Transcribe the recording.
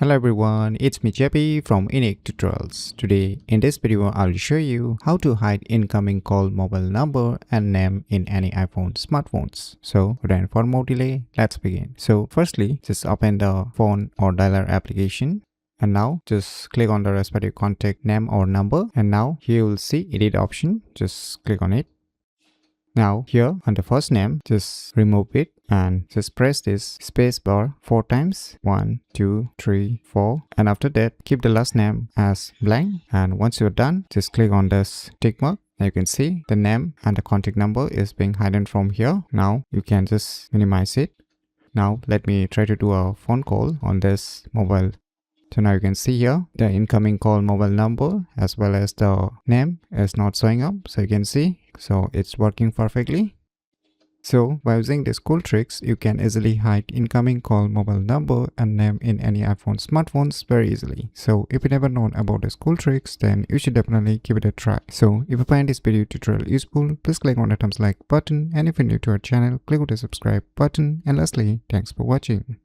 Hello everyone, it's me JP from UniqueTutorials. Today in this video I'll show you how to hide incoming call mobile number and name in any iPhone smartphones. So without further more delay, let's begin. So firstly, just open the phone or dialer application. And now just click on the respective contact name or number, and now here you will see edit option. Just click on it. Now here on the first name, just remove it and just press this space bar 4 times. 1, 2, 3, 4. And after that, keep the last name as blank. And once you're done, just click on this tick mark. Now you can see the name and the contact number is being hidden from here. Now you can just minimize it. Now let me try to do a phone call on this mobile. So now you can see here the incoming call mobile number as well as the name is not showing up. So you can see, so it's working perfectly. So by using these cool tricks, you can easily hide incoming call mobile number and name in any iPhone smartphones very easily. So if you never known about these cool tricks, then you should definitely give it a try. So if you find this video tutorial useful, please click on the thumbs like button, and if you're new to our channel, click on the subscribe button, and lastly, thanks for watching.